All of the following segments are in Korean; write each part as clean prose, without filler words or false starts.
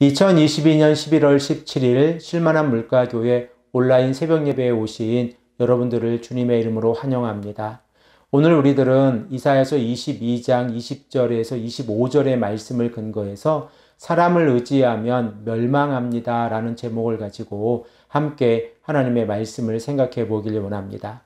2022년 11월 17일 쉴만한 물가교회 온라인 새벽 예배에 오신 여러분들을 주님의 이름으로 환영합니다. 오늘 우리들은 이사야서 22장 20절에서 25절의 말씀을 근거해서 사람을 의지하면 멸망합니다 라는 제목을 가지고 함께 하나님의 말씀을 생각해 보길 원합니다.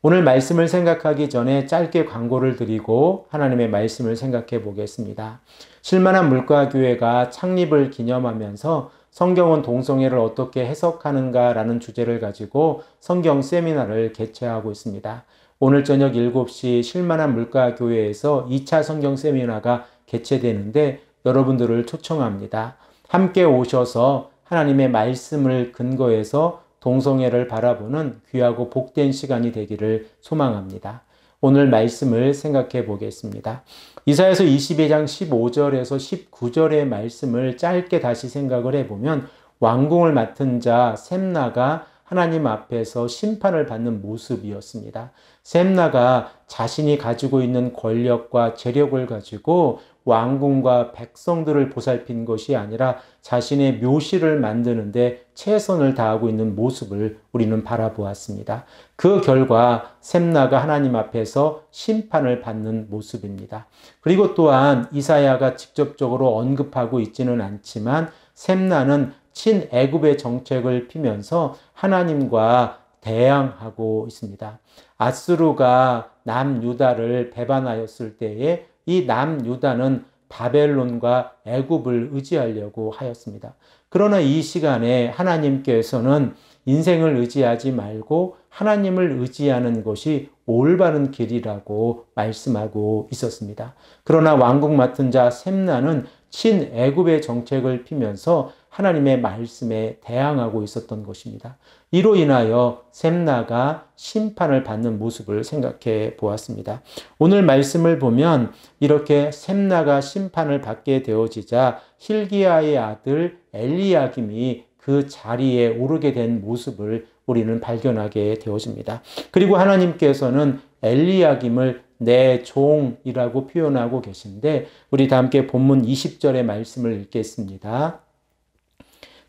오늘 말씀을 생각하기 전에 짧게 광고를 드리고 하나님의 말씀을 생각해 보겠습니다. 쉴만한 물가교회가 창립을 기념하면서 성경은 동성애를 어떻게 해석하는가라는 주제를 가지고 성경 세미나를 개최하고 있습니다. 오늘 저녁 7시 쉴만한 물가교회에서 2차 성경 세미나가 개최되는데 여러분들을 초청합니다. 함께 오셔서 하나님의 말씀을 근거해서 동성애를 바라보는 귀하고 복된 시간이 되기를 소망합니다. 오늘 말씀을 생각해 보겠습니다. 이사야서 22장 15절에서 19절의 말씀을 짧게 다시 생각을 해보면 왕궁을 맡은 자 셈나가 하나님 앞에서 심판을 받는 모습이었습니다. 셈나가 자신이 가지고 있는 권력과 재력을 가지고 왕궁과 백성들을 보살핀 것이 아니라 자신의 묘실을 만드는데 최선을 다하고 있는 모습을 우리는 바라보았습니다. 그 결과 셈나가 하나님 앞에서 심판을 받는 모습입니다. 그리고 또한 이사야가 직접적으로 언급하고 있지는 않지만 셈나는 친애굽의 정책을 피면서 하나님과 대항하고 있습니다. 아수르가 남유다를 배반하였을 때에 이 남유다는 바벨론과 애굽을 의지하려고 하였습니다. 그러나 이 시간에 하나님께서는 인생을 의지하지 말고 하나님을 의지하는 것이 올바른 길이라고 말씀하고 있었습니다. 그러나 왕국 맡은 자 셈나는 친애굽의 정책을 피면서 하나님의 말씀에 대항하고 있었던 것입니다. 이로 인하여 셈나가 심판을 받는 모습을 생각해 보았습니다. 오늘 말씀을 보면 이렇게 셈나가 심판을 받게 되어지자 hil기야의 아들 엘리야김이 그 자리에 오르게 된 모습을 우리는 발견하게 되어집니다. 그리고 하나님께서는 엘리야김을 내 종이라고 표현하고 계신데 우리 다 함께 본문 20절의 말씀을 읽겠습니다.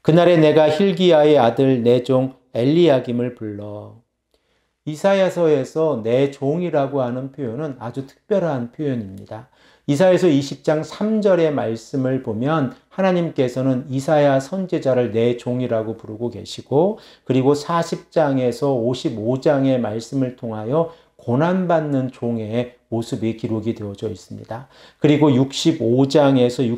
그날에 내가 hil기야의 아들 내 종 엘리야김을 불러. 이사야서에서 내 종이라고 하는 표현은 아주 특별한 표현입니다. 이사야서 20장 3절의 말씀을 보면 하나님께서는 이사야 선지자를 내 종이라고 부르고 계시고 그리고 40장에서 55장의 말씀을 통하여 고난받는 종의 모습이 기록이 되어져 있습니다. 그리고 65장에서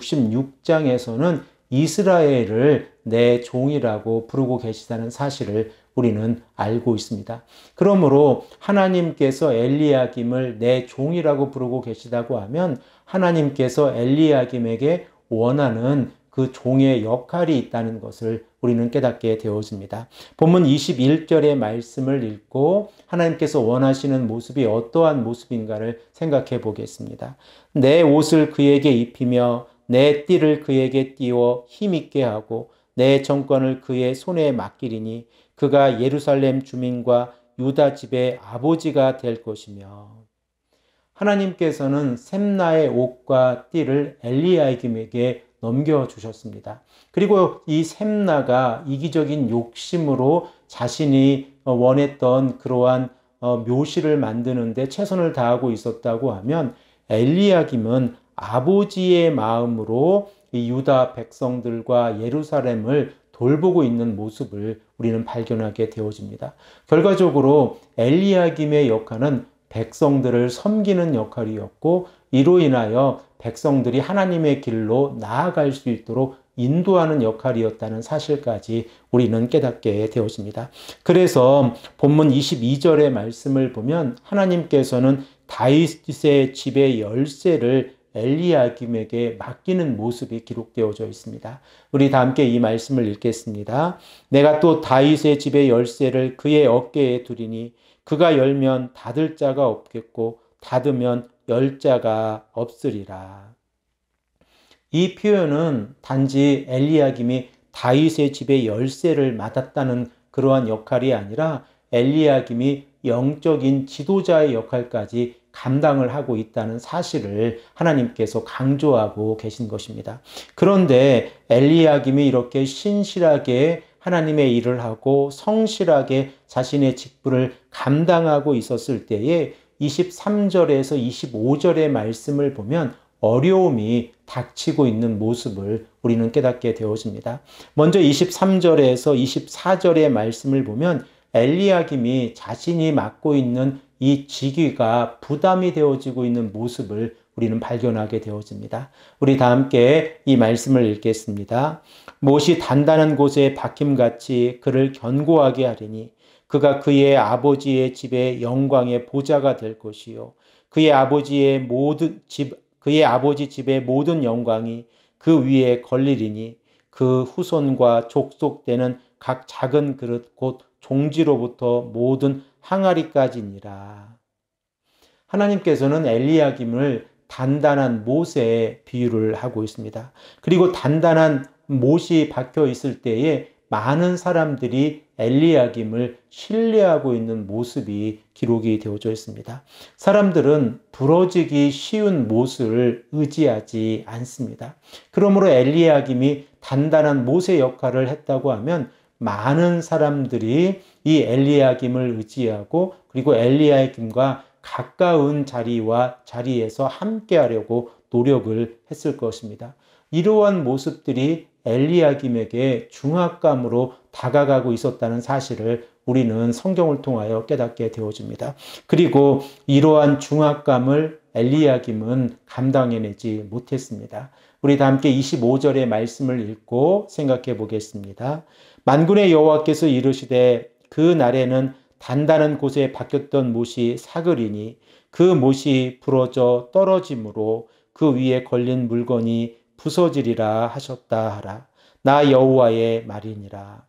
66장에서는 이스라엘을 내 종이라고 부르고 계시다는 사실을 우리는 알고 있습니다. 그러므로 하나님께서 엘리야김을 내 종이라고 부르고 계시다고 하면 하나님께서 엘리야김에게 원하는 그 종의 역할이 있다는 것을 우리는 깨닫게 되어집니다. 본문 21절의 말씀을 읽고 하나님께서 원하시는 모습이 어떠한 모습인가를 생각해 보겠습니다. 내 옷을 그에게 입히며 내 띠를 그에게 띄워 힘있게 하고 내 정권을 그의 손에 맡기리니 그가 예루살렘 주민과 유다 집의 아버지가 될 것이며. 하나님께서는 셈나의 옷과 띠를 엘리야김에게 넘겨주셨습니다. 그리고 이 셈나가 이기적인 욕심으로 자신이 원했던 그러한 묘실을 만드는데 최선을 다하고 있었다고 하면 엘리야김은 아버지의 마음으로 이 유다 백성들과 예루살렘을 돌보고 있는 모습을 우리는 발견하게 되어집니다. 결과적으로 엘리야김의 역할은 백성들을 섬기는 역할이었고 이로 인하여 백성들이 하나님의 길로 나아갈 수 있도록 인도하는 역할이었다는 사실까지 우리는 깨닫게 되어집니다. 그래서 본문 22절의 말씀을 보면 하나님께서는 다윗의 집의 열쇠를 엘리야김에게 맡기는 모습이 기록되어져 있습니다. 우리 다 함께 이 말씀을 읽겠습니다. 내가 또 다윗의 집의 열쇠를 그의 어깨에 두리니 그가 열면 닫을 자가 없겠고 닫으면 열 자가 없으리라. 이 표현은 단지 엘리야김이 다윗의 집의 열쇠를 맡았다는 그러한 역할이 아니라 엘리야김이 영적인 지도자의 역할까지 감당을 하고 있다는 사실을 하나님께서 강조하고 계신 것입니다. 그런데 엘리야김이 이렇게 신실하게 하나님의 일을 하고 성실하게 자신의 직분을 감당하고 있었을 때에 23절에서 25절의 말씀을 보면 어려움이 닥치고 있는 모습을 우리는 깨닫게 되어집니다. 먼저 23절에서 24절의 말씀을 보면 엘리야김이 자신이 맡고 있는 이 직위가 부담이 되어지고 있는 모습을 우리는 발견하게 되어집니다. 우리 다 함께 이 말씀을 읽겠습니다. 못이 단단한 곳에 박힘같이 그를 견고하게 하리니 그가 그의 아버지의 집의 영광의 보좌가 될 것이요 그의 아버지 집의 모든 영광이 그 위에 걸리리니 그 후손과 족속되는 각 작은 그릇 곧 종지로부터 모든 항아리까지니라. 하나님께서는 엘리야김을 단단한 못에 비유를 하고 있습니다. 그리고 단단한 못이 박혀 있을 때에 많은 사람들이 엘리야김을 신뢰하고 있는 모습이 기록이 되어져 있습니다. 사람들은 부러지기 쉬운 못을 의지하지 않습니다. 그러므로 엘리야김이 단단한 못의 역할을 했다고 하면 많은 사람들이 이 엘리야김을 의지하고 그리고 엘리야김과 가까운 자리에서 함께하려고 노력을 했을 것입니다. 이러한 모습들이 엘리야김에게 중압감으로 다가가고 있었다는 사실을 우리는 성경을 통하여 깨닫게 되어집니다. 그리고 이러한 중압감을 엘리야김은 감당해내지 못했습니다. 우리 다 함께 25절의 말씀을 읽고 생각해 보겠습니다. 만군의 여호와께서 이르시되 그 날에는 단단한 곳에 박혔던 못이 사그리니 그 못이 부러져 떨어짐으로 그 위에 걸린 물건이 부서지리라 하셨다 하라. 나 여호와의 말이니라.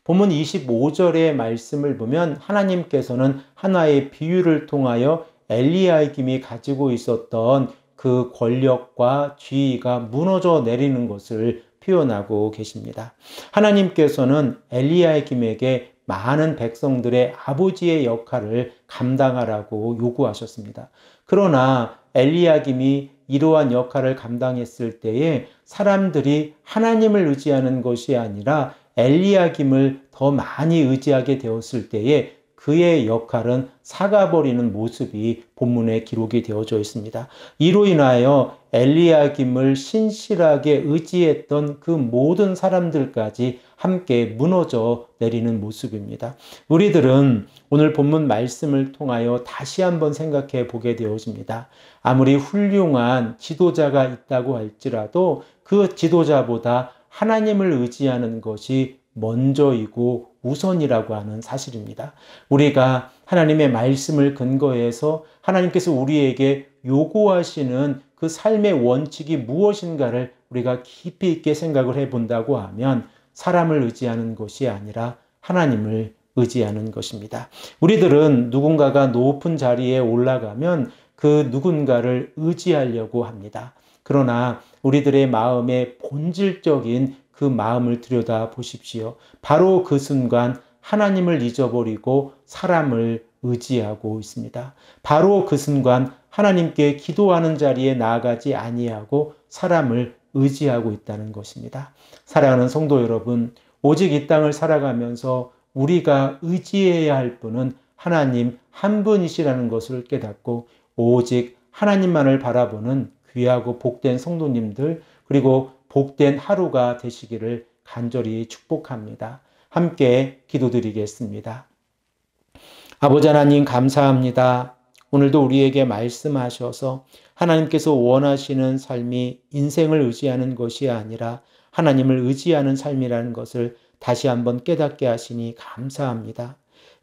본문 25절의 말씀을 보면 하나님께서는 하나의 비유를 통하여 엘리야김이 가지고 있었던 그 권력과 지위가 무너져 내리는 것을 표현하고 계십니다. 하나님께서는 엘리야김에게 많은 백성들의 아버지의 역할을 감당하라고 요구하셨습니다. 그러나 엘리야김이 이러한 역할을 감당했을 때에 사람들이 하나님을 의지하는 것이 아니라 엘리야김을 더 많이 의지하게 되었을 때에 그의 역할은 사가버리는 모습이 본문에 기록이 되어져 있습니다. 이로 인하여 엘리야김을 신실하게 의지했던 그 모든 사람들까지 함께 무너져 내리는 모습입니다. 우리들은 오늘 본문 말씀을 통하여 다시 한번 생각해 보게 되어집니다. 아무리 훌륭한 지도자가 있다고 할지라도 그 지도자보다 하나님을 의지하는 것이 먼저이고 우선이라고 하는 사실입니다. 우리가 하나님의 말씀을 근거해서 하나님께서 우리에게 요구하시는 그 삶의 원칙이 무엇인가를 우리가 깊이 있게 생각을 해본다고 하면 사람을 의지하는 것이 아니라 하나님을 의지하는 것입니다. 우리들은 누군가가 높은 자리에 올라가면 그 누군가를 의지하려고 합니다. 그러나 우리들의 마음의 본질적인 그 마음을 들여다 보십시오. 바로 그 순간 하나님을 잊어버리고 사람을 의지하고 있습니다. 바로 그 순간 하나님께 기도하는 자리에 나아가지 아니하고 사람을 의지하고 있다는 것입니다. 사랑하는 성도 여러분, 오직 이 땅을 살아가면서 우리가 의지해야 할 분은 하나님 한 분이시라는 것을 깨닫고 오직 하나님만을 바라보는 귀하고 복된 성도님들 그리고 복된 하루가 되시기를 간절히 축복합니다. 함께 기도드리겠습니다. 아버지 하나님 감사합니다. 오늘도 우리에게 말씀하셔서 하나님께서 원하시는 삶이 인생을 의지하는 것이 아니라 하나님을 의지하는 삶이라는 것을 다시 한번 깨닫게 하시니 감사합니다.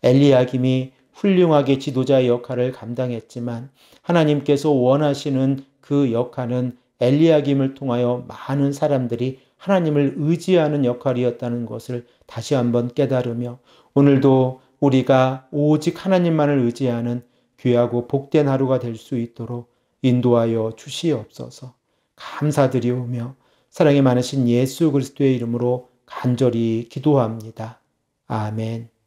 엘리야김이 훌륭하게 지도자의 역할을 감당했지만 하나님께서 원하시는 그 역할은 엘리야김을 통하여 많은 사람들이 하나님을 의지하는 역할이었다는 것을 다시 한번 깨달으며 오늘도 우리가 오직 하나님만을 의지하는 귀하고 복된 하루가 될 수 있도록 인도하여 주시옵소서. 감사드리오며 사랑이 많으신 예수 그리스도의 이름으로 간절히 기도합니다. 아멘.